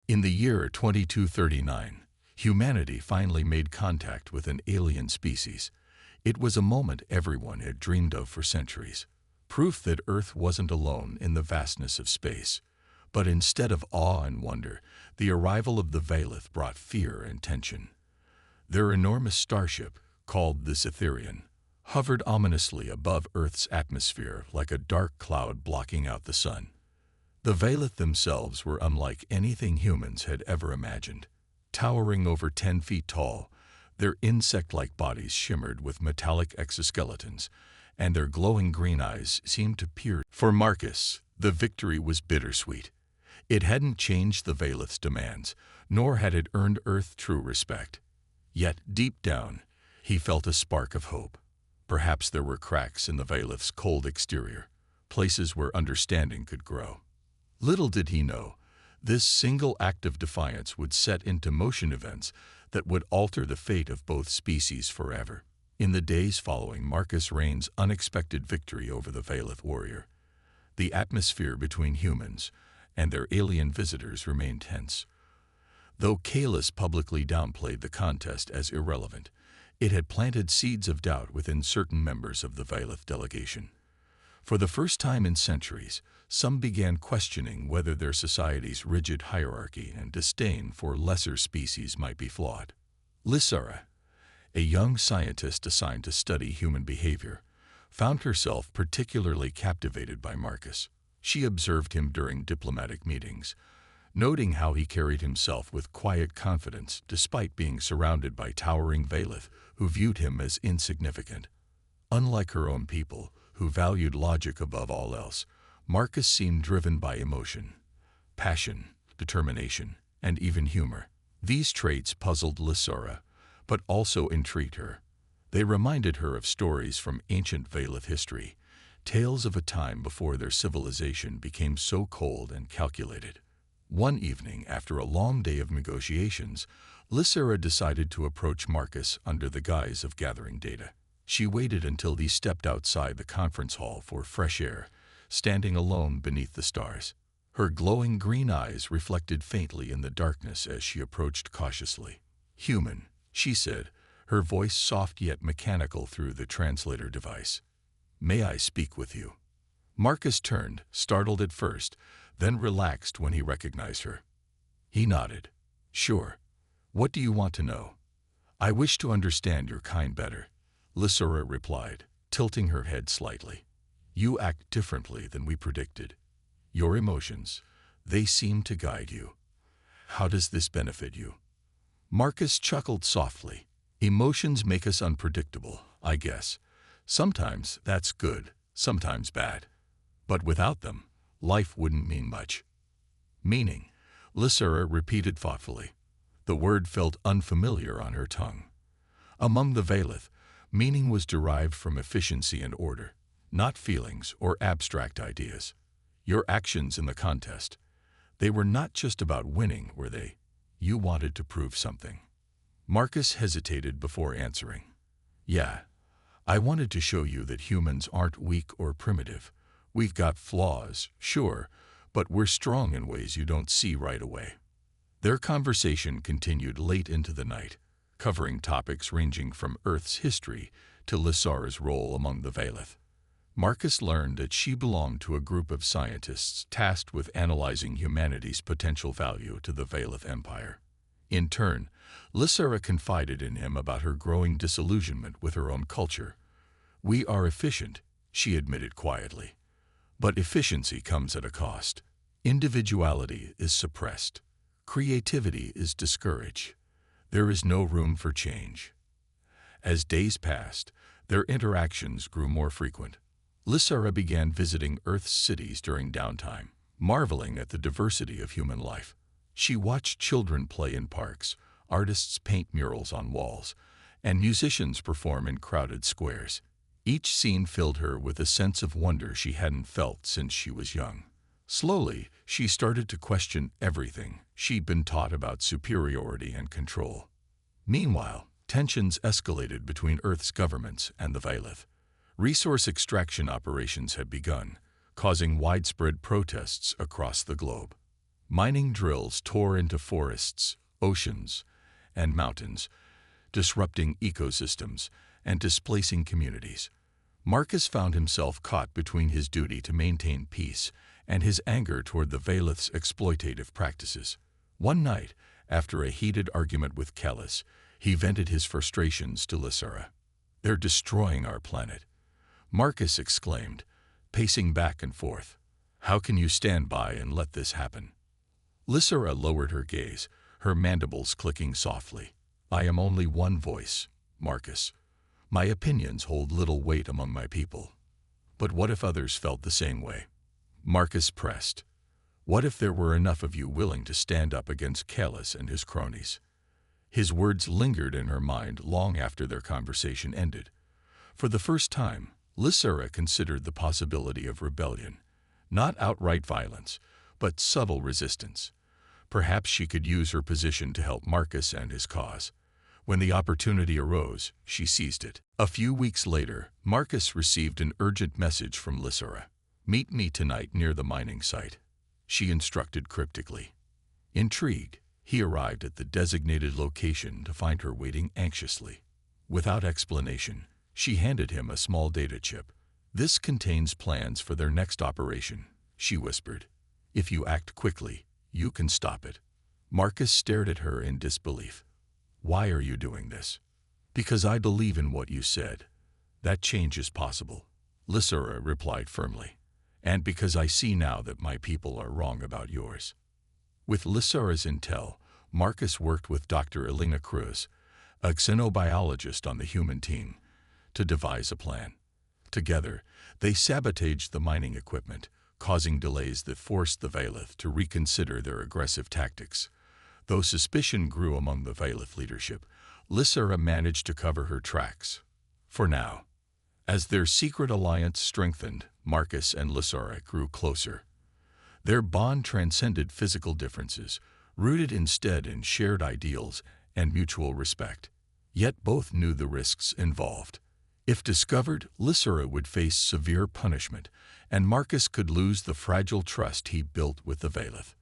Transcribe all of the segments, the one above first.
In the year 2239, humanity finally made contact with an alien species. It was a moment everyone had dreamed of for centuries. Proof that Earth wasn't alone in the vastness of space. But instead of awe and wonder, the arrival of the Valith brought fear and tension. Their enormous starship, called the Cytherian, hovered ominously above Earth's atmosphere like a dark cloud blocking out the sun. The Valith themselves were unlike anything humans had ever imagined. Towering over 10 feet tall, their insect-like bodies shimmered with metallic exoskeletons, and their glowing green eyes seemed to peer. For Marcus, the victory was bittersweet. It hadn't changed the Valith's demands, nor had it earned Earth true respect. Yet, deep down, he felt a spark of hope. Perhaps there were cracks in the Valith's cold exterior, places where understanding could grow. Little did he know, this single act of defiance would set into motion events that would alter the fate of both species forever. In the days following Marcus Rain's unexpected victory over the Valith warrior, the atmosphere between humans and their alien visitors remained tense. Though Kalis publicly downplayed the contest as irrelevant, it had planted seeds of doubt within certain members of the Valith delegation. For the first time in centuries, some began questioning whether their society's rigid hierarchy and disdain for lesser species might be flawed. Lysara, a young scientist assigned to study human behavior, found herself particularly captivated by Marcus. She observed him during diplomatic meetings, noting how he carried himself with quiet confidence despite being surrounded by towering Valith who viewed him as insignificant. Unlike her own people, who valued logic above all else, Marcus seemed driven by emotion, passion, determination, and even humor. These traits puzzled Lysara, but also intrigued her. They reminded her of stories from ancient Valith history, tales of a time before their civilization became so cold and calculated. One evening, after a long day of negotiations, Lysara decided to approach Marcus under the guise of gathering data. She waited until he stepped outside the conference hall for fresh air, standing alone beneath the stars. Her glowing green eyes reflected faintly in the darkness as she approached cautiously. "Human," she said, her voice soft yet mechanical through the translator device. "May I speak with you?" Marcus turned, startled at first, then relaxed when he recognized her. He nodded. "Sure. What do you want to know?" "I wish to understand your kind better," Lysara replied, tilting her head slightly. "You act differently than we predicted. Your emotions, they seem to guide you. How does this benefit you?" Marcus chuckled softly. "Emotions make us unpredictable, I guess. Sometimes that's good, sometimes bad. But without them, life wouldn't mean much." "Meaning," Lysara repeated thoughtfully. The word felt unfamiliar on her tongue. Among the Valith, meaning was derived from efficiency and order, not feelings or abstract ideas. Your actions in the contest, they were not just about winning, were they? You wanted to prove something. Marcus hesitated before answering. "Yeah, I wanted to show you that humans aren't weak or primitive. We've got flaws, sure, but we're strong in ways you don't see right away." Their conversation continued late into the night, covering topics ranging from Earth's history to Lysara's role among the Valith. Marcus learned that she belonged to a group of scientists tasked with analyzing humanity's potential value to the Valith Empire. In turn, Lysara confided in him about her growing disillusionment with her own culture. "We are efficient," she admitted quietly. "But efficiency comes at a cost. Individuality is suppressed. Creativity is discouraged. There is no room for change." As days passed, their interactions grew more frequent. Lysara began visiting Earth's cities during downtime, marveling at the diversity of human life. She watched children play in parks, artists paint murals on walls, and musicians perform in crowded squares. Each scene filled her with a sense of wonder she hadn't felt since she was young. Slowly, she started to question everything she'd been taught about superiority and control. Meanwhile, tensions escalated between Earth's governments and the Valith. Resource extraction operations had begun, causing widespread protests across the globe. Mining drills tore into forests, oceans, and mountains, disrupting ecosystems and displacing communities. Marcus found himself caught between his duty to maintain peace and his anger toward the Valeth's exploitative practices. One night, after a heated argument with Callus, he vented his frustrations to Lysura. "They're destroying our planet," Marcus exclaimed, pacing back and forth. "How can you stand by and let this happen?" Lysura lowered her gaze, her mandibles clicking softly. "I am only one voice, Marcus. My opinions hold little weight among my people. But what if others felt the same way?" Marcus pressed. "What if there were enough of you willing to stand up against Callus and his cronies?" His words lingered in her mind long after their conversation ended. For the first time, Lysura considered the possibility of rebellion. Not outright violence, but subtle resistance. Perhaps she could use her position to help Marcus and his cause. When the opportunity arose, she seized it. A few weeks later, Marcus received an urgent message from Lysura. "Meet me tonight near the mining site," she instructed cryptically. Intrigued, he arrived at the designated location to find her waiting anxiously. Without explanation, she handed him a small data chip. "This contains plans for their next operation," she whispered. "If you act quickly, you can stop it." Marcus stared at her in disbelief. "Why are you doing this?" "Because I believe in what you said. That change is possible," Lysura replied firmly. "And because I see now that my people are wrong about yours." With Lysura's intel, Marcus worked with Dr. Elena Cruz, a xenobiologist on the human team, to devise a plan. Together, they sabotaged the mining equipment, causing delays that forced the Valeth to reconsider their aggressive tactics. Though suspicion grew among the Valeth leadership, Lysura managed to cover her tracks. For now. As their secret alliance strengthened, Marcus and Lysura grew closer. Their bond transcended physical differences, rooted instead in shared ideals and mutual respect. Yet both knew the risks involved. If discovered, Lysura would face severe punishment, and Marcus could lose the fragile trust he built with the Valeth.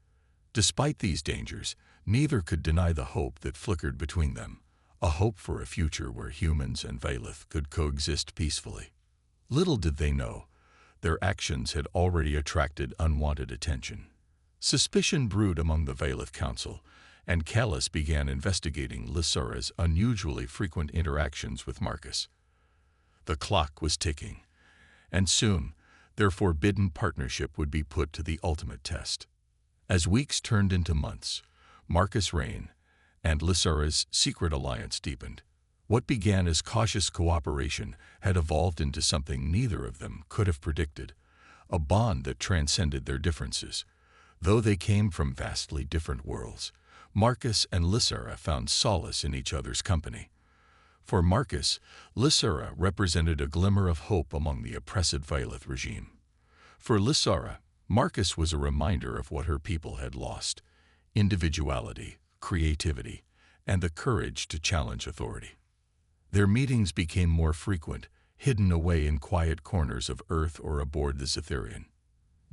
Despite these dangers, neither could deny the hope that flickered between them, a hope for a future where humans and Valeth could coexist peacefully. Little did they know, their actions had already attracted unwanted attention. Suspicion brewed among the Valeth Council, and Callus began investigating Lysura's unusually frequent interactions with Marcus. The clock was ticking, and soon their forbidden partnership would be put to the ultimate test. As weeks turned into months, Marcus' reign and Lysura's secret alliance deepened. What began as cautious cooperation had evolved into something neither of them could have predicted, a bond that transcended their differences. Though they came from vastly different worlds, Marcus and Lysura found solace in each other's company. For Marcus, Lysura represented a glimmer of hope among the oppressive Valeth regime. For Lysura, Marcus was a reminder of what her people had lost: individuality, creativity, and the courage to challenge authority. Their meetings became more frequent, hidden away in quiet corners of Earth or aboard the Cytherian.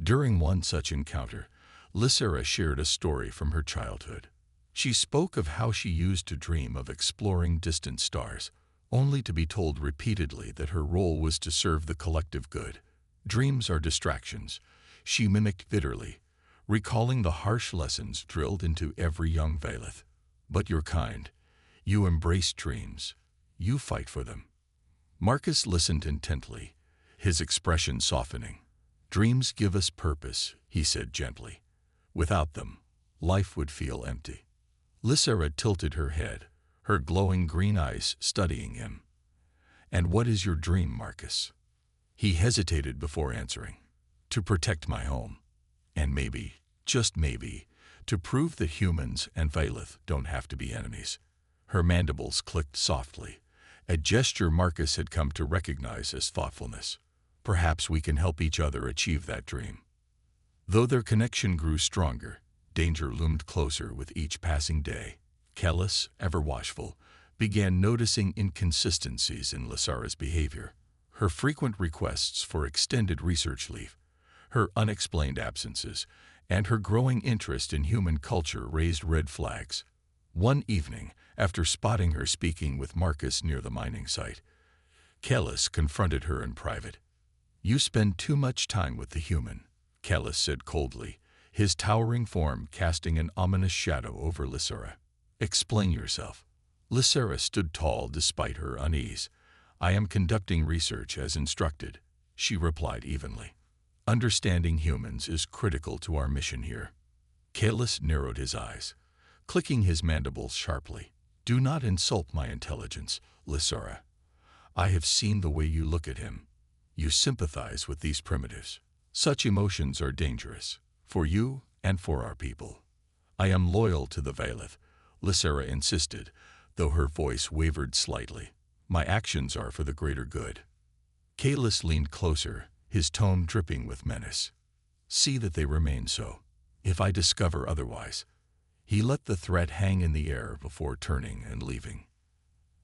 During one such encounter, Lysura shared a story from her childhood. She spoke of how she used to dream of exploring distant stars, only to be told repeatedly that her role was to serve the collective good. "Dreams are distractions," she mimicked bitterly, recalling the harsh lessons drilled into every young Valeth. "But you're kind. You embrace dreams. You fight for them." Marcus listened intently, his expression softening. "Dreams give us purpose," he said gently. "Without them, life would feel empty." Lysura tilted her head, her glowing green eyes studying him. "And what is your dream, Marcus?" He hesitated before answering. "To protect my home. And maybe, just maybe, to prove that humans and Valeth don't have to be enemies." Her mandibles clicked softly, a gesture Marcus had come to recognize as thoughtfulness. "Perhaps we can help each other achieve that dream." Though their connection grew stronger, danger loomed closer with each passing day. Callus, ever watchful, began noticing inconsistencies in Lysura's behavior. Her frequent requests for extended research leave, her unexplained absences, and her growing interest in human culture raised red flags. One evening, after spotting her speaking with Marcus near the mining site, Callus confronted her in private. "You spend too much time with the human," Callus said coldly, his towering form casting an ominous shadow over Lysera. "Explain yourself." Lysera stood tall despite her unease. "I am conducting research as instructed," she replied evenly. "Understanding humans is critical to our mission here." Callus narrowed his eyes, clicking his mandibles sharply. "Do not insult my intelligence, Lysera. I have seen the way you look at him. You sympathize with these primitives. Such emotions are dangerous, for you and for our people." "I am loyal to the Vailith," Lysera insisted, though her voice wavered slightly. "My actions are for the greater good." Callus leaned closer, his tone dripping with menace. "See that they remain so. If I discover otherwise—" He let the threat hang in the air before turning and leaving.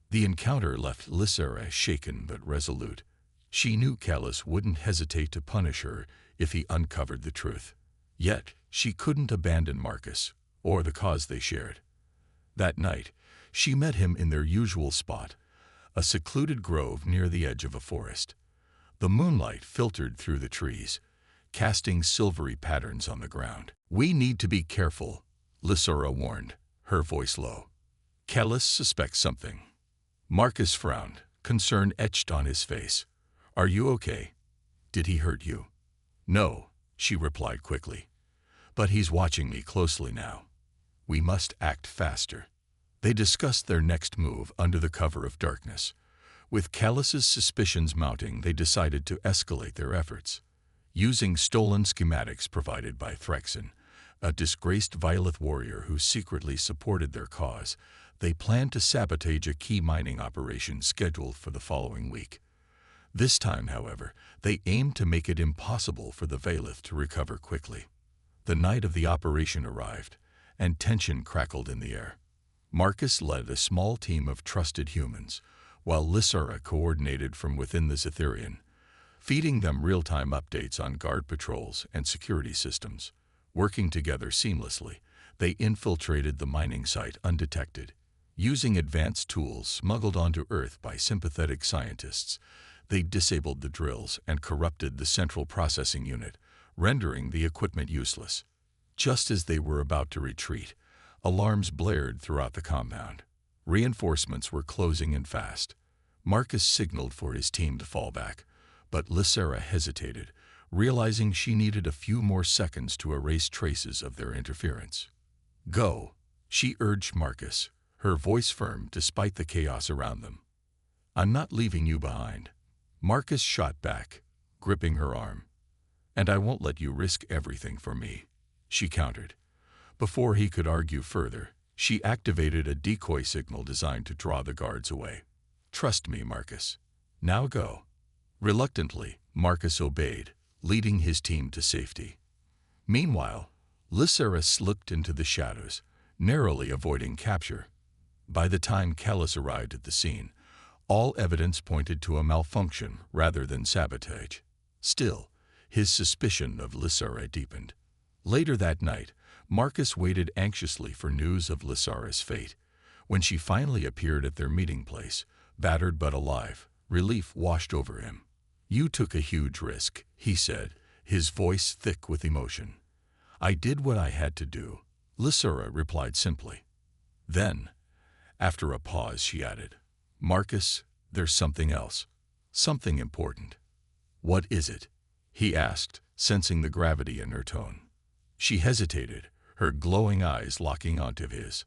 The encounter left Lysera shaken but resolute. She knew Callus wouldn't hesitate to punish her if he uncovered the truth. Yet she couldn't abandon Marcus, or the cause they shared. That night, she met him in their usual spot, a secluded grove near the edge of a forest. The moonlight filtered through the trees, casting silvery patterns on the ground. "We need to be careful," Lysera warned, her voice low. "Callus suspects something." Marcus frowned, concern etched on his face. "Are you okay? Did he hurt you?" "No," she replied quickly. "But he's watching me closely now. We must act faster." They discussed their next move under the cover of darkness. With Callus's suspicions mounting, they decided to escalate their efforts. Using stolen schematics provided by Threxen, a disgraced Vailith warrior who secretly supported their cause, they planned to sabotage a key mining operation scheduled for the following week. This time, however, they aimed to make it impossible for the Vailith to recover quickly. The night of the operation arrived, and tension crackled in the air. Marcus led a small team of trusted humans, while Lysera coordinated from within the Zetherian, feeding them real-time updates on guard patrols and security systems. Working together seamlessly, they infiltrated the mining site undetected. Using advanced tools smuggled onto Earth by sympathetic scientists, they disabled the drills and corrupted the central processing unit, rendering the equipment useless. Just as they were about to retreat, alarms blared throughout the compound. Reinforcements were closing in fast. Marcus signaled for his team to fall back, but Lysera hesitated, realizing she needed a few more seconds to erase traces of their interference. "Go," she urged Marcus, her voice firm despite the chaos around them. "I'm not leaving you behind." Marcus shot back, gripping her arm. "And I won't let you risk everything for me," she countered. Before he could argue further, she activated a decoy signal designed to draw the guards away. "Trust me, Marcus. Now go." Reluctantly, Marcus obeyed, leading his team to safety. Meanwhile, Lysera slipped into the shadows, narrowly avoiding capture. By the time Callus arrived at the scene, all evidence pointed to a malfunction rather than sabotage. Still, his suspicion of Lysera deepened. Later that night, Marcus waited anxiously for news of Lysera's fate. When she finally appeared at their meeting place, battered but alive, relief washed over him. "You took a huge risk," he said, his voice thick with emotion. "I did what I had to do," Lysera replied simply. Then, after a pause, she added, "Marcus, there's something else. Something important." "What is it?" he asked, sensing the gravity in her tone. She hesitated, her glowing eyes locking onto his.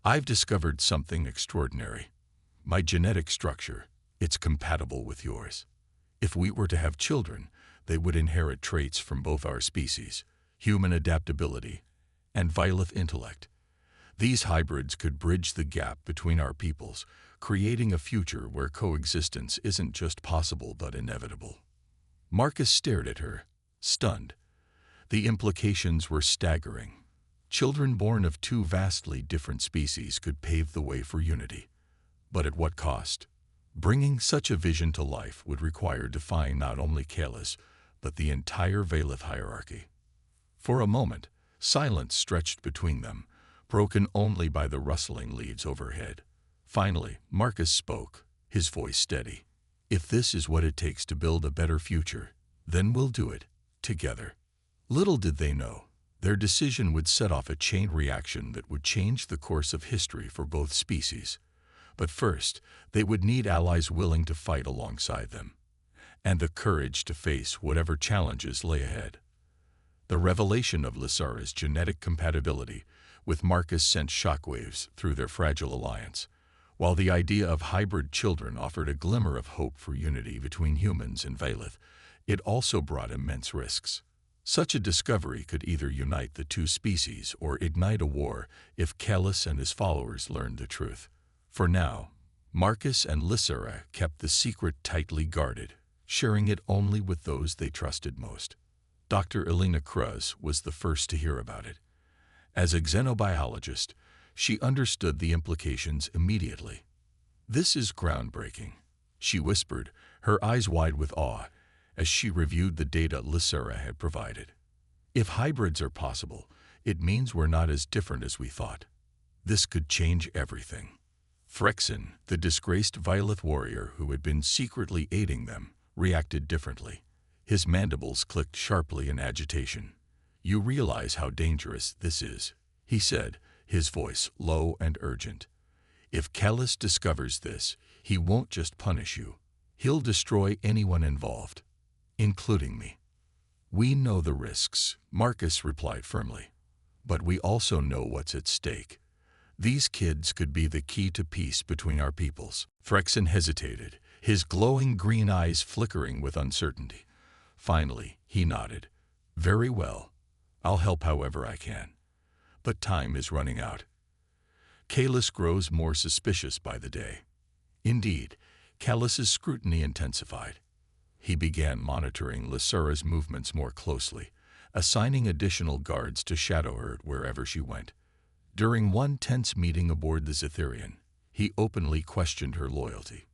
"I've discovered something extraordinary. My genetic structure, it's compatible with yours. If we were to have children, they would inherit traits from both our species, human adaptability and Vailith intellect. These hybrids could bridge the gap between our peoples, creating a future where coexistence isn't just possible but inevitable." Marcus stared at her, stunned. The implications were staggering. Children born of two vastly different species could pave the way for unity. But at what cost? Bringing such a vision to life would require defying not only Callus, but the entire Vailith hierarchy. For a moment, silence stretched between them, broken only by the rustling leaves overhead. Finally, Marcus spoke, his voice steady. "If this is what it takes to build a better future, then we'll do it, together." Little did they know, their decision would set off a chain reaction that would change the course of history for both species. But first, they would need allies willing to fight alongside them, and the courage to face whatever challenges lay ahead. The revelation of Lysara's genetic compatibility with Marcus sent shockwaves through their fragile alliance, while the idea of hybrid children offered a glimmer of hope for unity between humans and Vailith. It also brought immense risks. Such a discovery could either unite the two species or ignite a war if Callus and his followers learned the truth. For now, Marcus and Lysara kept the secret tightly guarded, sharing it only with those they trusted most. Dr. Elena Cruz was the first to hear about it. As a xenobiologist, she understood the implications immediately. "This is groundbreaking," she whispered, her eyes wide with awe, as she reviewed the data Lysara had provided. "If hybrids are possible, it means we're not as different as we thought. This could change everything." Phrexin, the disgraced Vailith warrior who had been secretly aiding them, reacted differently. His mandibles clicked sharply in agitation. "You realize how dangerous this is," he said, his voice low and urgent. "If Callus discovers this, he won't just punish you. He'll destroy anyone involved, including me." "We know the risks," Marcus replied firmly. "But we also know what's at stake. These kids could be the key to peace between our peoples." Phrexin hesitated, his glowing green eyes flickering with uncertainty. Finally, he nodded. "Very well. I'll help however I can. But time is running out." Callus grows more suspicious by the day. Indeed, Callus's scrutiny intensified. He began monitoring Lysara's movements more closely, assigning additional guards to shadow her wherever she went. During one tense meeting aboard the Zetherian, he openly questioned her loyalty.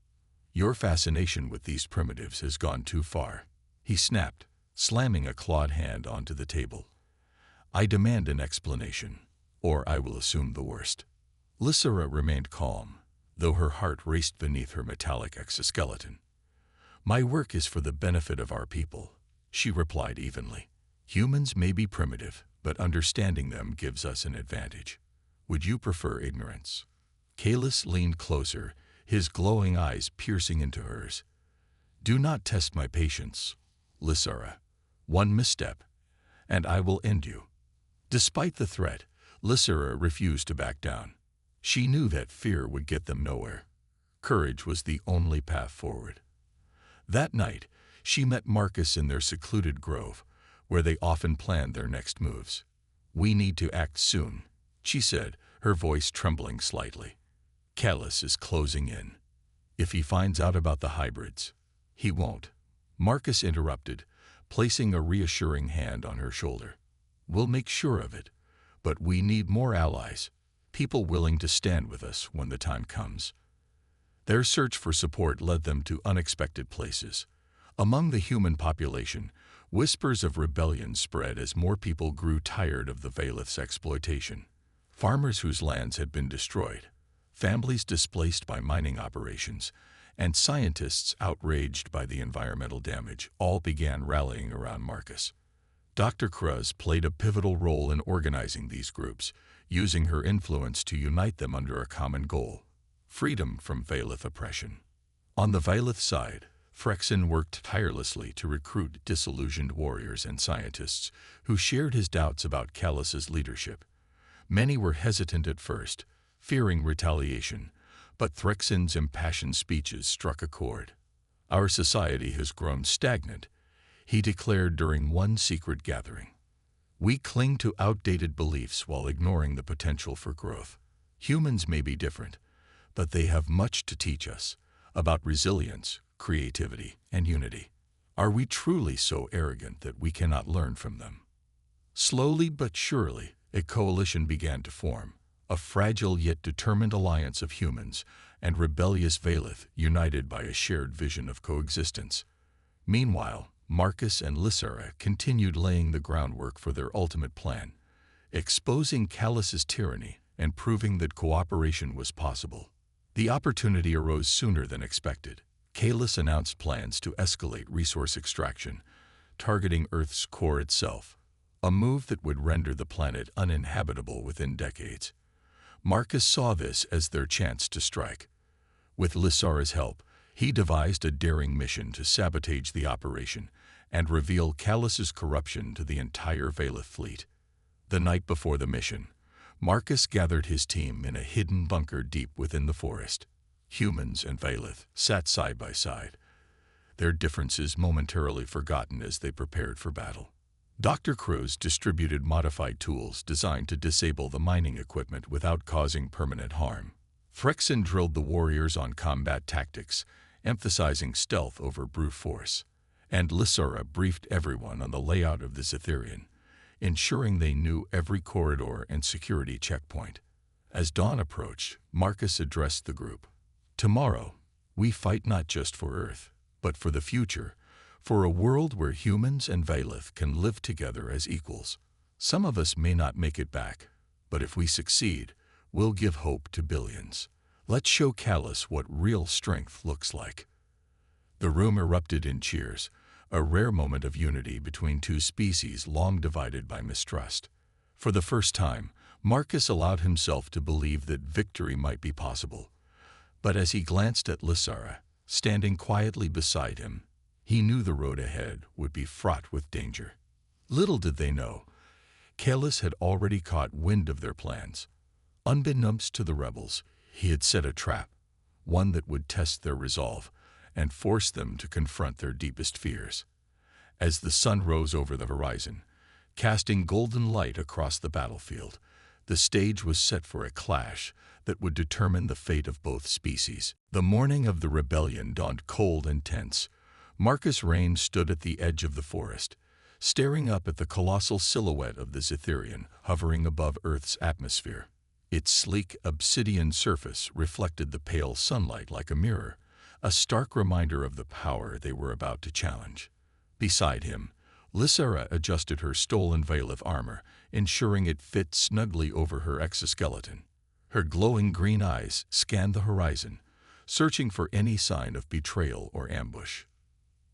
"Your fascination with these primitives has gone too far," he snapped, slamming a clawed hand onto the table. "I demand an explanation, or I will assume the worst." Lysara remained calm, though her heart raced beneath her metallic exoskeleton. "My work is for the benefit of our people," she replied evenly. "Humans may be primitive, but understanding them gives us an advantage. Would you prefer ignorance?" Callus leaned closer, his glowing eyes piercing into hers. "Do not test my patience, Lysara. One misstep, and I will end you." Despite the threat, Lysara refused to back down. She knew that fear would get them nowhere. Courage was the only path forward. That night, she met Marcus in their secluded grove, where they often planned their next moves. "We need to act soon," she said, her voice trembling slightly. "Callus is closing in. If he finds out about the hybrids—" "He won't," Marcus interrupted, placing a reassuring hand on her shoulder. "We'll make sure of it, but we need more allies, people willing to stand with us when the time comes." Their search for support led them to unexpected places. Among the human population, whispers of rebellion spread as more people grew tired of the Vailith's exploitation. Farmers whose lands had been destroyed, families displaced by mining operations, and scientists outraged by the environmental damage all began rallying around Marcus. Dr. Cruz played a pivotal role in organizing these groups, using her influence to unite them under a common goal: freedom from Vailith oppression. On the Vailith side, Phrexin worked tirelessly to recruit disillusioned warriors and scientists who shared his doubts about Callus's leadership. Many were hesitant at first, fearing retaliation, but Phrexin's impassioned speeches struck a chord. "Our society has grown stagnant," he declared during one secret gathering. "We cling to outdated beliefs while ignoring the potential for growth. Humans may be different, but they have much to teach us about resilience, creativity, and unity. Are we truly so arrogant that we cannot learn from them?" Slowly but surely, a coalition began to form, a fragile yet determined alliance of humans and rebellious Vailith united by a shared vision of coexistence. Meanwhile, Marcus and Lysara continued laying the groundwork for their ultimate plan, exposing Callus's tyranny and proving that cooperation was possible. The opportunity arose sooner than expected. Callus announced plans to escalate resource extraction, targeting Earth's core itself, a move that would render the planet uninhabitable within decades. Marcus saw this as their chance to strike. With Lysara's help, he devised a daring mission to sabotage the operation and reveal Callus's corruption to the entire Vailith fleet. The night before the mission, Marcus gathered his team in a hidden bunker deep within the forest. Humans and Vailith sat side by side, their differences momentarily forgotten as they prepared for battle. Dr. Cruz distributed modified tools designed to disable the mining equipment without causing permanent harm. Phrexin drilled the warriors on combat tactics, emphasizing stealth over brute force, and Lysara briefed everyone on the layout of the Cytherian, ensuring they knew every corridor and security checkpoint. As dawn approached, Marcus addressed the group. "Tomorrow, we fight not just for Earth, but for the future, for a world where humans and Vailith can live together as equals. Some of us may not make it back, but if we succeed, we'll give hope to billions. Let's show Callus what real strength looks like." The room erupted in cheers, a rare moment of unity between two species long divided by mistrust. For the first time, Marcus allowed himself to believe that victory might be possible. But as he glanced at Lysara, standing quietly beside him, he knew the road ahead would be fraught with danger. Little did they know, Callus had already caught wind of their plans. Unbeknownst to the rebels, he had set a trap, one that would test their resolve and force them to confront their deepest fears. As the sun rose over the horizon, casting golden light across the battlefield, the stage was set for a clash that would determine the fate of both species. The morning of the rebellion dawned cold and tense. Marcus Rain stood at the edge of the forest, staring up at the colossal silhouette of the Cytherian hovering above Earth's atmosphere. Its sleek obsidian surface reflected the pale sunlight like a mirror, a stark reminder of the power they were about to challenge. Beside him, Lysara adjusted her stolen Vailith armor, ensuring it fit snugly over her exoskeleton. Her glowing green eyes scanned the horizon, searching for any sign of betrayal or ambush.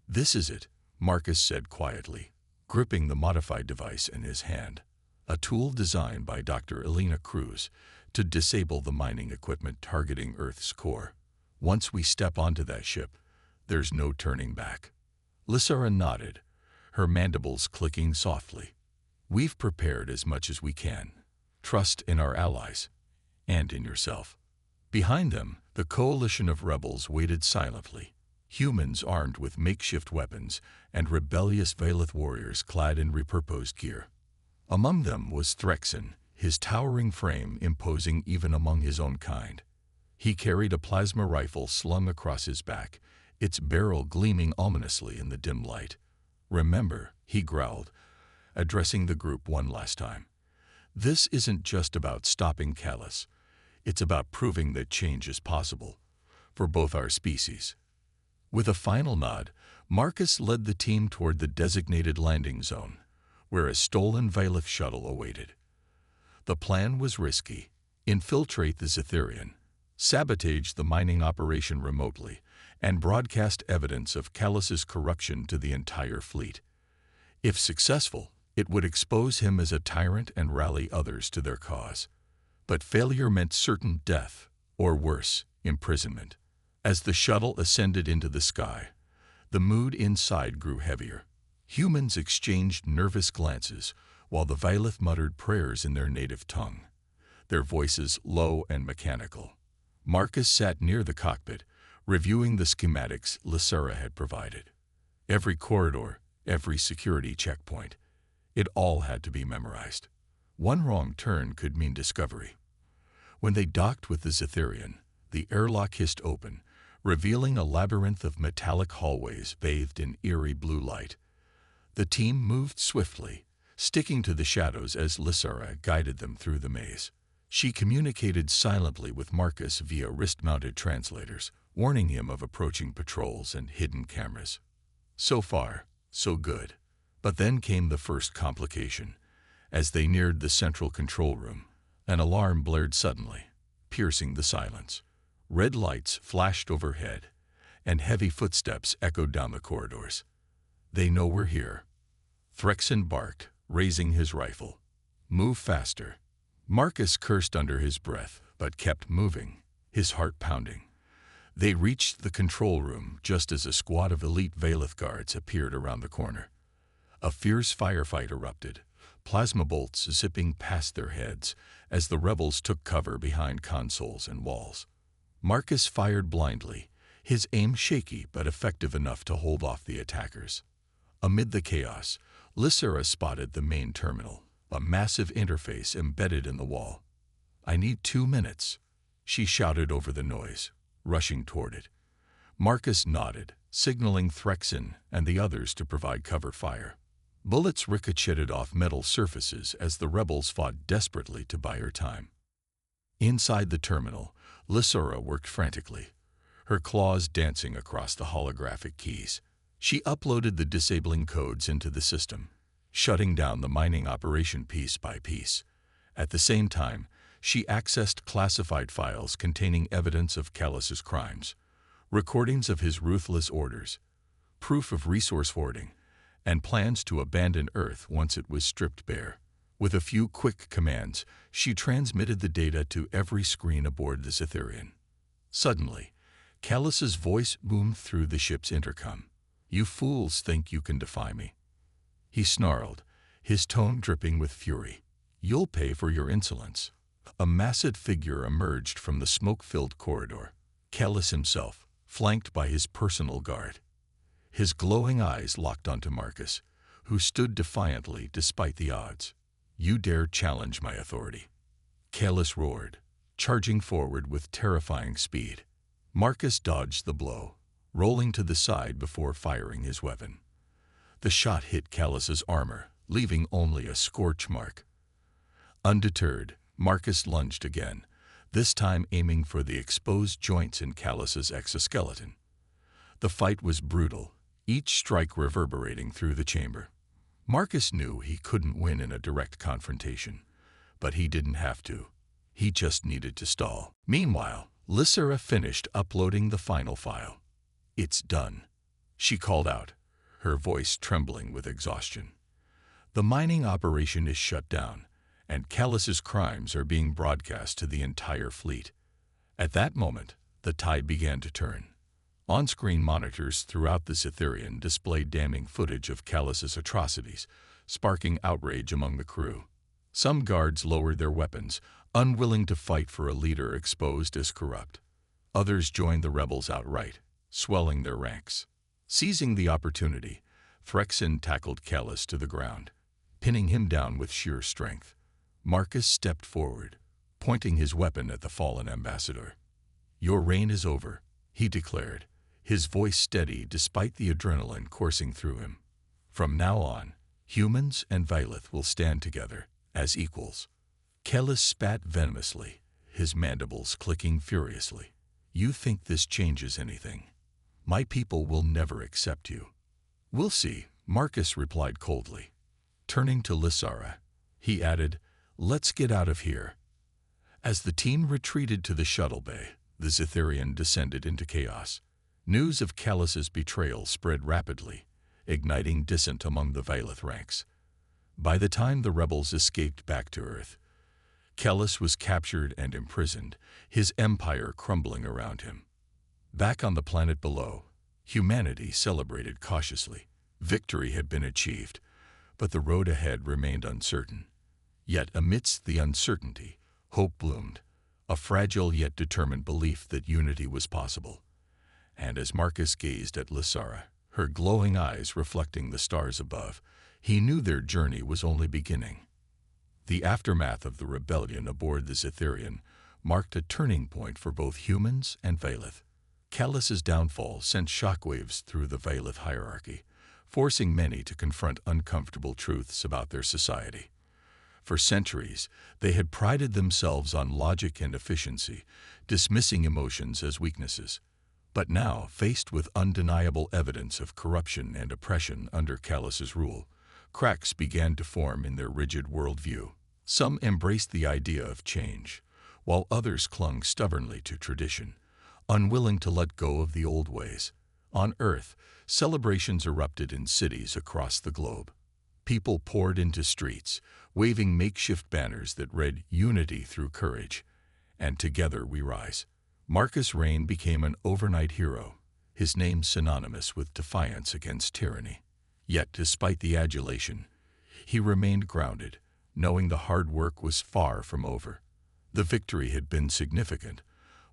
"This is it," Marcus said quietly, gripping the modified device in his hand, a tool designed by Dr. Elena Cruz to disable the mining equipment targeting Earth's core. "Once we step onto that ship, there's no turning back." Lysara nodded, her mandibles clicking softly. "We've prepared as much as we can. Trust in our allies, and in yourself." Behind them, the coalition of rebels waited silently, humans armed with makeshift weapons and rebellious Vailith warriors clad in repurposed gear. Among them was Phrexin, his towering frame imposing even among his own kind. He carried a plasma rifle slung across his back, its barrel gleaming ominously in the dim light. "Remember," he growled, addressing the group one last time. "This isn't just about stopping Callus. It's about proving that change is possible, for both our species." With a final nod, Marcus led the team toward the designated landing zone, where a stolen Vailith shuttle awaited. The plan was risky: infiltrate the Cytherian, sabotage the mining operation remotely, and broadcast evidence of Callus's corruption to the entire fleet. If successful, it would expose him as a tyrant and rally others to their cause. But failure meant certain death, or worse, imprisonment. As the shuttle ascended into the sky, the mood inside grew heavier. Humans exchanged nervous glances, while the Vailith muttered prayers in their native tongue, their voices low and mechanical. Marcus sat near the cockpit, reviewing the schematics Lysara had provided. Every corridor, every security checkpoint, it all had to be memorized. One wrong turn could mean discovery. When they docked with the Cytherian, the airlock hissed open, revealing a labyrinth of metallic hallways bathed in eerie blue light. The team moved swiftly, sticking to the shadows as Lysara guided them through the maze. She communicated silently with Marcus via wrist-mounted translators, warning him of approaching patrols and hidden cameras. So far, So good. But then came the first complication. As they neared the central control room, an alarm blared suddenly, piercing the silence. Red lights flashed overhead, and heavy footsteps echoed down the corridors. "They know we're here." Threxen barked, raising his rifle. "Move faster." Marcus cursed under his breath, but kept moving, his heart pounding. They reached the control room just as a squad of elite Vaylith guards appeared around the corner. A fierce firefight erupted, plasma bolts zipping past their heads as the rebels took cover behind consoles and walls. Marcus fired blindly, his aim shaky but effective enough to hold off the attackers. Amid the chaos, Lysera spotted the main terminal, a massive interface embedded in the wall. "I need 2 minutes," she shouted over the noise, rushing toward it. Marcus nodded, signaling Threxen and the others to provide cover fire. Bullets ricocheted off metal surfaces as the rebels fought desperately to buy her time. Inside the terminal, Lysera worked frantically, her claws dancing across the holographic keys. She uploaded the disabling codes into the system, shutting down the mining operation piece by piece. At the same time, she accessed classified files containing evidence of Callus's crimes, recordings of his ruthless orders, proof of resource hoarding, and plans to abandon Earth once it was stripped bare. With a few quick commands, she transmitted the data to every screen aboard the Cytherian. Suddenly, Callus's voice boomed through the ship's intercom. "You fools think you can defy me." He snarled, his tone dripping with fury. "You'll pay for your insolence." A massive figure emerged from the smoke-filled corridor. Callus himself, flanked by his personal guard. His glowing eyes locked onto Marcus, who stood defiantly despite the odds. "You dare challenge my authority?" Callus roared, charging forward with terrifying speed. Marcus dodged the blow, rolling to the side before firing his weapon. The shot hit Callus's armor, leaving only a scorch mark. Undeterred, Marcus lunged again, this time aiming for the exposed joints in Callus's exoskeleton. The fight was brutal, each strike reverberating through the chamber. Marcus knew he couldn't win in a direct confrontation, but he didn't have to. He just needed to stall. Meanwhile, Lysera finished uploading the final file. "It's done," she called out, her voice trembling with exhaustion. "The mining operation is shut down, and Callus's crimes are being broadcast to the entire fleet." At that moment, the tide began to turn. On-screen monitors throughout the Cytherian displayed damning footage of Callus's atrocities, sparking outrage among the crew. Some guards lowered their weapons, unwilling to fight for a leader exposed as corrupt. Others joined the rebels outright, swelling their ranks. Seizing the opportunity, Threxen tackled Callus to the ground, pinning him down with sheer strength. Marcus stepped forward, pointing his weapon at the fallen ambassador. "Your reign is over," he declared, his voice steady despite the adrenaline coursing through him. "From now on, humans and Vaylith will stand together, as equals." Callus spat venomously, his mandibles clicking furiously. "You think this changes anything? My people will never accept you." "We'll see," Marcus replied coldly. Turning to Lysera, he added, "Let's get out of here." As the team retreated to the shuttle bay, the Cytherian descended into chaos. News of Callus's betrayal spread rapidly, igniting dissent among the Vaylith ranks. By the time the rebels escaped back to Earth, Callus was captured and imprisoned, his empire crumbling around him. Back on the planet below, humanity celebrated cautiously. Victory had been achieved, but the road ahead remained uncertain. Yet amidst the uncertainty, hope bloomed, a fragile yet determined belief that unity was possible. And as Marcus gazed at Lysera, her glowing eyes reflecting the stars above, he knew their journey was only beginning. The aftermath of the rebellion aboard the Cytherian marked a turning point for both humans and Vaylith. Callus's downfall sent shockwaves through the Vaylith hierarchy, forcing many to confront uncomfortable truths about their society. For centuries, they had prided themselves on logic and efficiency, dismissing emotions as weaknesses. But now, faced with undeniable evidence of corruption and oppression under Callus's rule, cracks began to form in their rigid worldview. Some embraced the idea of change, while others clung stubbornly to tradition, unwilling to let go of the old ways. On Earth, celebrations erupted in cities across the globe. People poured into streets, waving makeshift banners that read "Unity through courage," and "Together we rise." Marcus Rain became an overnight hero, his name synonymous with defiance against tyranny. Yet, despite the adulation, he remained grounded, knowing the hard work was far from over. The victory had been significant,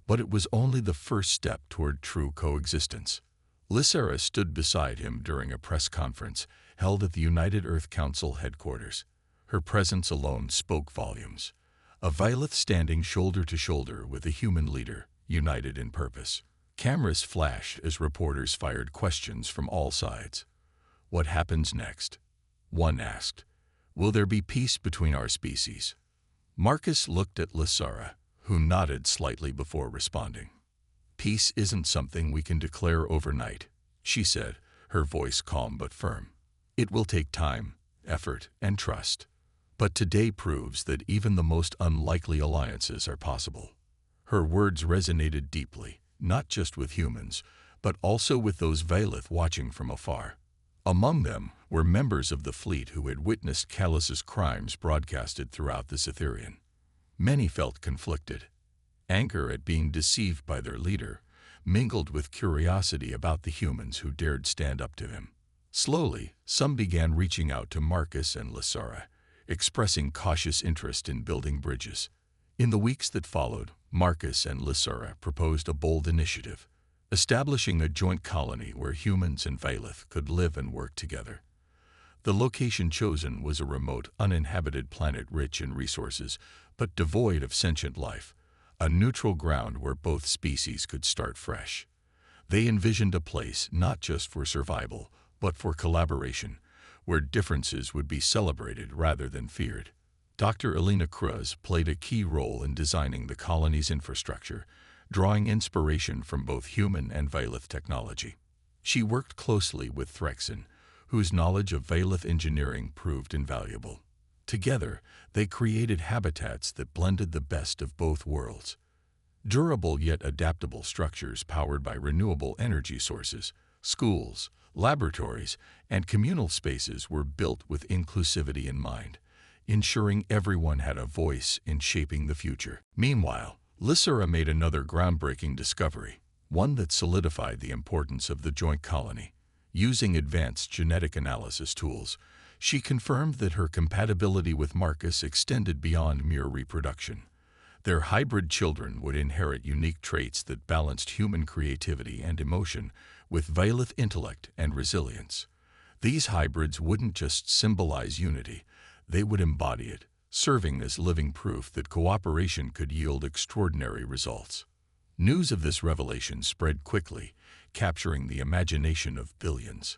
but it was only the first step toward true coexistence. Lysera stood beside him during a press conference held at the United Earth Council headquarters. Her presence alone spoke volumes. A Violet standing shoulder to shoulder with a human leader, united in purpose. Cameras flashed as reporters fired questions from all sides. "What happens next?" one asked. "Will there be peace between our species?" Marcus looked at Lysera, who nodded slightly before responding. "Peace isn't something we can declare overnight," she said, her voice calm but firm. "It will take time, effort, and trust. But today proves that even the most unlikely alliances are possible." Her words resonated deeply, not just with humans, but also with those Vailith watching from afar. Among them were members of the fleet who had witnessed Callus's crimes broadcasted throughout the Cytherian. Many felt conflicted. Anger at being deceived by their leader, mingled with curiosity about the humans who dared stand up to him. Slowly, some began reaching out to Marcus and Lysera, expressing cautious interest in building bridges. In the weeks that followed, Marcus and Lysera proposed a bold initiative, establishing a joint colony where humans and Vailith could live and work together. The location chosen was a remote, uninhabited planet rich in resources, but devoid of sentient life, a neutral ground where both species could start fresh. They envisioned a place not just for survival, but for collaboration, where differences would be celebrated rather than feared. Dr. Elena Cruz played a key role in designing the colony's infrastructure, drawing inspiration from both human and Vailith technology. She worked closely with Threxen, whose knowledge of Vailith engineering proved invaluable. Together, they created habitats that blended the best of both worlds. Durable yet adaptable structures powered by renewable energy sources, schools, laboratories, and communal spaces were built with inclusivity in mind, ensuring everyone had a voice in shaping the future. Meanwhile, Lysera made another groundbreaking discovery, one that solidified the importance of the joint colony. Using advanced genetic analysis tools, she confirmed that her compatibility with Marcus extended beyond mere reproduction. Their hybrid children would inherit unique traits that balanced human creativity and emotion with Vailith intellect and resilience. These hybrids wouldn't just symbolize unity, they would embody it, serving as living proof that cooperation could yield extraordinary results. News of this revelation spread quickly, capturing the imagination of billions.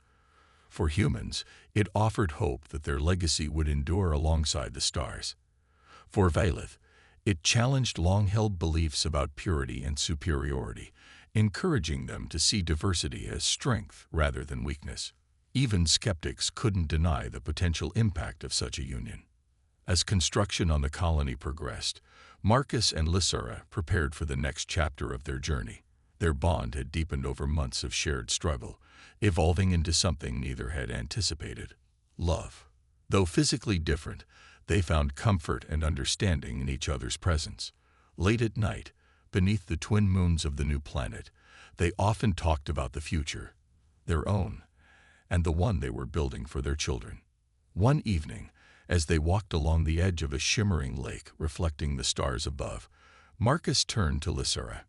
For humans, it offered hope that their legacy would endure alongside the stars. For Vailith, it challenged long-held beliefs about purity and superiority, encouraging them to see diversity as strength rather than weakness. Even skeptics couldn't deny the potential impact of such a union. As construction on the colony progressed, Marcus and Lysera prepared for the next chapter of their journey. Their bond had deepened over months of shared struggle, evolving into something neither had anticipated: love. Though physically different, they found comfort and understanding in each other's presence. Late at night, beneath the twin moons of the new planet, they often talked about the future, their own, and the one they were building for their children. One evening, as they walked along the edge of a shimmering lake reflecting the stars above, Marcus turned to Lysera.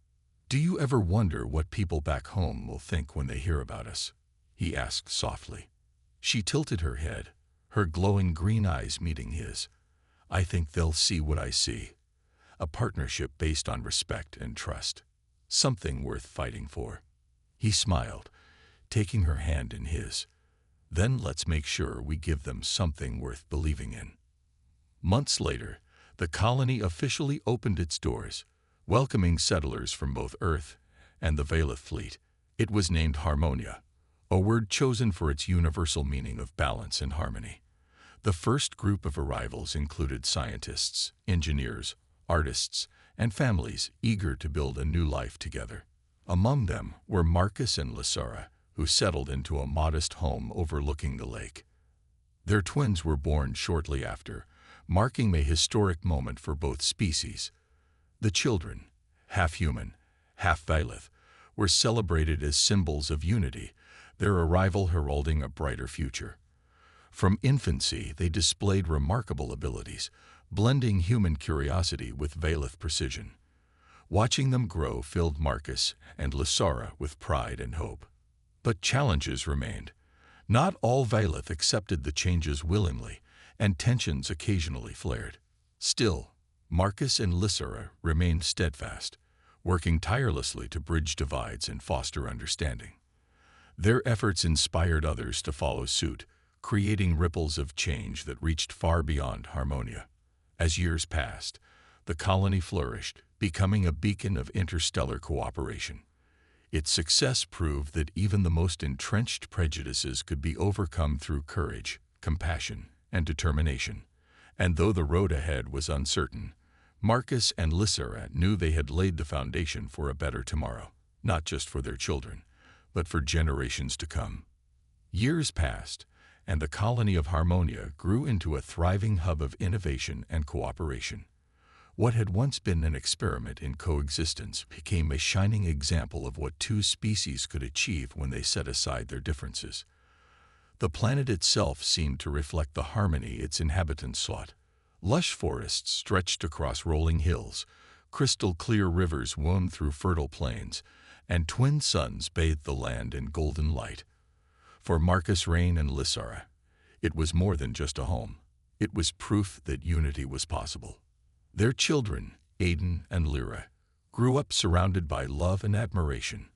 "Do you ever wonder what people back home will think when they hear about us?" he asked softly. She tilted her head, her glowing green eyes meeting his. "I think they'll see what I see. A partnership based on respect and trust. Something worth fighting for." He smiled, taking her hand in his. "Then let's make sure we give them something worth believing in." Months later, the colony officially opened its doors, welcoming settlers from both Earth and the Valeth fleet. It was named Harmonia, a word chosen for its universal meaning of balance and harmony. The first group of arrivals included scientists, engineers, artists, and families eager to build a new life together. Among them were Marcus and Lysara, who settled into a modest home overlooking the lake. Their twins were born shortly after, marking a historic moment for both species. The children, half human, half Valeth, were celebrated as symbols of unity, their arrival heralding a brighter future. From infancy, they displayed remarkable abilities, blending human curiosity with Valeth precision. Watching them grow filled Marcus and Lysara with pride and hope. But challenges remained. Not all Valeth accepted the changes willingly, and tensions occasionally flared. Still, Marcus and Lysara remained steadfast, working tirelessly to bridge divides and foster understanding. Their efforts inspired others to follow suit, creating ripples of change that reached far beyond Harmonia. As years passed, the colony flourished, becoming a beacon of interstellar cooperation. Its success proved that even the most entrenched prejudices could be overcome through courage, compassion, and determination. And though the road ahead was uncertain, Marcus and Lysara knew they had laid the foundation for a better tomorrow, not just for their children, but for generations to come. Years passed, and the colony of Harmonia grew into a thriving hub of innovation and cooperation. What had once been an experiment in coexistence became a shining example of what two species could achieve when they set aside their differences. The planet itself seemed to reflect the harmony its inhabitants sought. Lush forests stretched across rolling hills, crystal-clear rivers wound through fertile plains, and twin suns bathed the land in golden light. For Marcus, Rain, and Lysara, it was more than just a home. It was proof that unity was possible. Their children, Aiden and Lyra, grew up surrounded by love and admiration.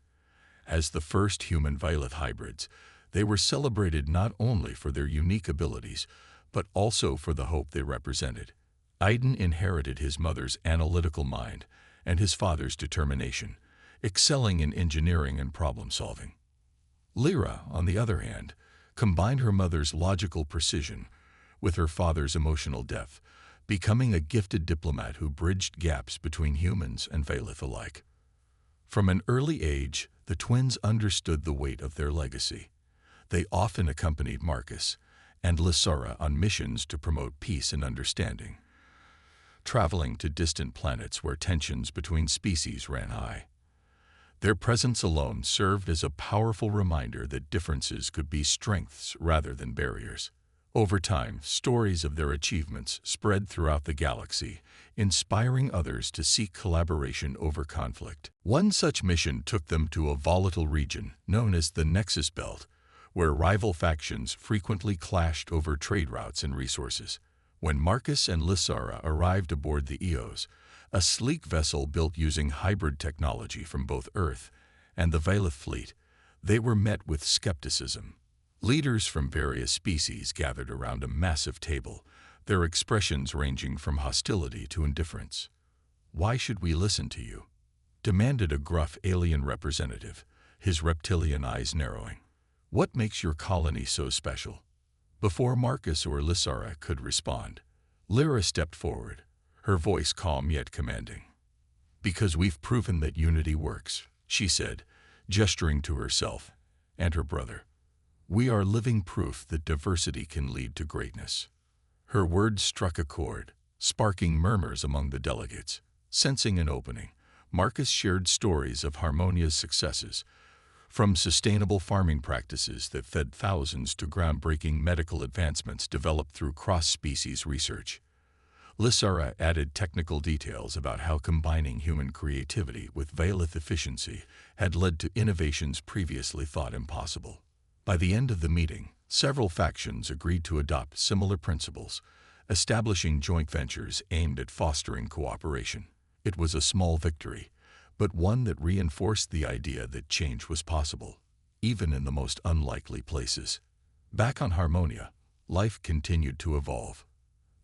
As the first human Valeth hybrids, they were celebrated not only for their unique abilities, but also for the hope they represented. Aiden inherited his mother's analytical mind and his father's determination, excelling in engineering and problem-solving. Lyra, on the other hand, combined her mother's logical precision with her father's emotional depth, becoming a gifted diplomat who bridged gaps between humans and Valeth alike. From an early age, the twins understood the weight of their legacy. They often accompanied Marcus and Lysara on missions to promote peace and understanding, traveling to distant planets where tensions between species ran high. Their presence alone served as a powerful reminder that differences could be strengths rather than barriers. Over time, stories of their achievements spread throughout the galaxy, inspiring others to seek collaboration over conflict. One such mission took them to a volatile region known as the Nexus Belt, where rival factions frequently clashed over trade routes and resources. When Marcus and Lysara arrived aboard the Eos, a sleek vessel built using hybrid technology from both Earth and the Valeth fleet, they were met with skepticism. Leaders from various species gathered around a massive table, their expressions ranging from hostility to indifference. "Why should we listen to you?" demanded a gruff alien representative, his reptilian eyes narrowing. "What makes your colony so special?" Before Marcus or Lysara could respond, Lyra stepped forward, her voice calm yet commanding. "Because we've proven that unity works," she said, gesturing to herself and her brother. "We are living proof that diversity can lead to greatness." Her words struck a chord, sparking murmurs among the delegates. Sensing an opening, Marcus shared stories of Harmonia's successes, from sustainable farming practices that fed thousands to groundbreaking medical advancements developed through cross-species research. Lysara added technical details about how combining human creativity with Valeth efficiency had led to innovations previously thought impossible. By the end of the meeting, several factions agreed to adopt similar principles, establishing joint ventures aimed at fostering cooperation. It was a small victory, but one that reinforced the idea that change was possible, even in the most unlikely places. Back on Harmonia, life continued to evolve.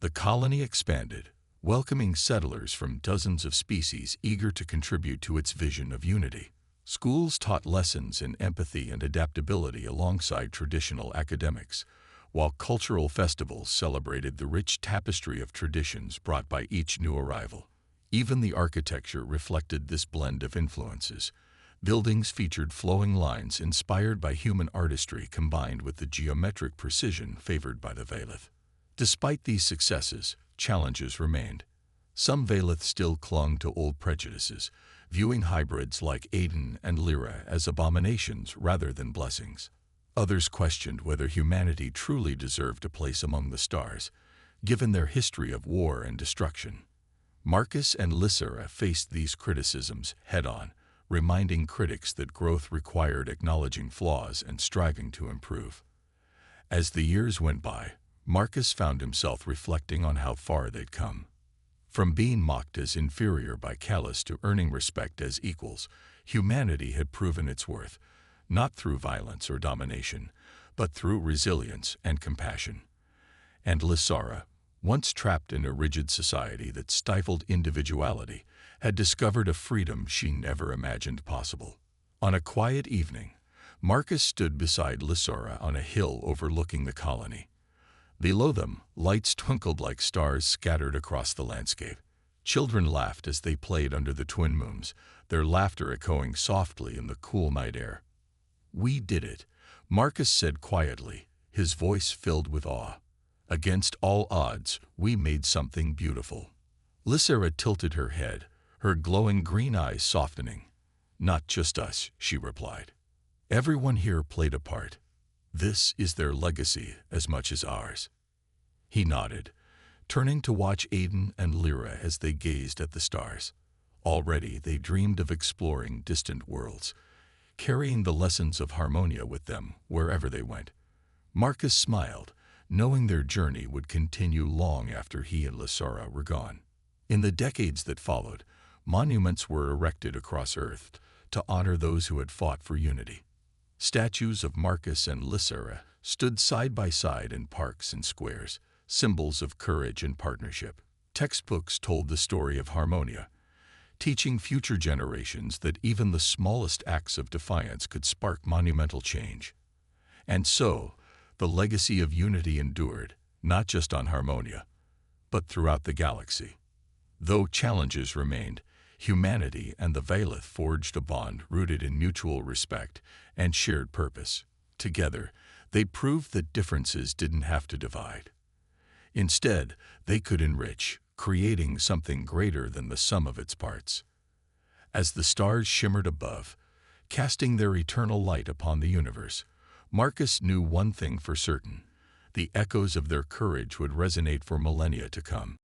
The colony expanded, welcoming settlers from dozens of species eager to contribute to its vision of unity. Schools taught lessons in empathy and adaptability alongside traditional academics, while cultural festivals celebrated the rich tapestry of traditions brought by each new arrival. Even the architecture reflected this blend of influences. Buildings featured flowing lines inspired by human artistry combined with the geometric precision favored by the Velith. Despite these successes, challenges remained. Some Velith still clung to old prejudices, viewing hybrids like Aden and Lyra as abominations rather than blessings. Others questioned whether humanity truly deserved a place among the stars, given their history of war and destruction. Marcus and Lysera faced these criticisms head-on, reminding critics that growth required acknowledging flaws and striving to improve. As the years went by, Marcus found himself reflecting on how far they'd come. From being mocked as inferior by Callus to earning respect as equals, humanity had proven its worth, not through violence or domination, but through resilience and compassion. And Lysera, once trapped in a rigid society that stifled individuality, had discovered a freedom she never imagined possible. On a quiet evening, Marcus stood beside Lysera on a hill overlooking the colony. Below them, lights twinkled like stars scattered across the landscape. Children laughed as they played under the twin moons, their laughter echoing softly in the cool night air. "We did it," Marcus said quietly, his voice filled with awe. "Against all odds, we made something beautiful." Lysera tilted her head, her glowing green eyes softening. "Not just us," she replied. "Everyone here played a part. This is their legacy as much as ours." He nodded, turning to watch Aden and Lyra as they gazed at the stars. Already they dreamed of exploring distant worlds, carrying the lessons of Harmonia with them wherever they went. Marcus smiled, knowing their journey would continue long after he and Lysera were gone. In the decades that followed, monuments were erected across Earth to honor those who had fought for unity. Statues of Marcus and Lysera stood side by side in parks and squares, symbols of courage and partnership. Textbooks told the story of Harmonia, teaching future generations that even the smallest acts of defiance could spark monumental change. And so, the legacy of unity endured, not just on Harmonia, but throughout the galaxy. Though challenges remained, humanity and the Velith forged a bond rooted in mutual respect and shared purpose. Together, they proved that differences didn't have to divide. Instead, they could enrich, creating something greater than the sum of its parts. As the stars shimmered above, casting their eternal light upon the universe, Marcus knew one thing for certain: the echoes of their courage would resonate for millennia to come.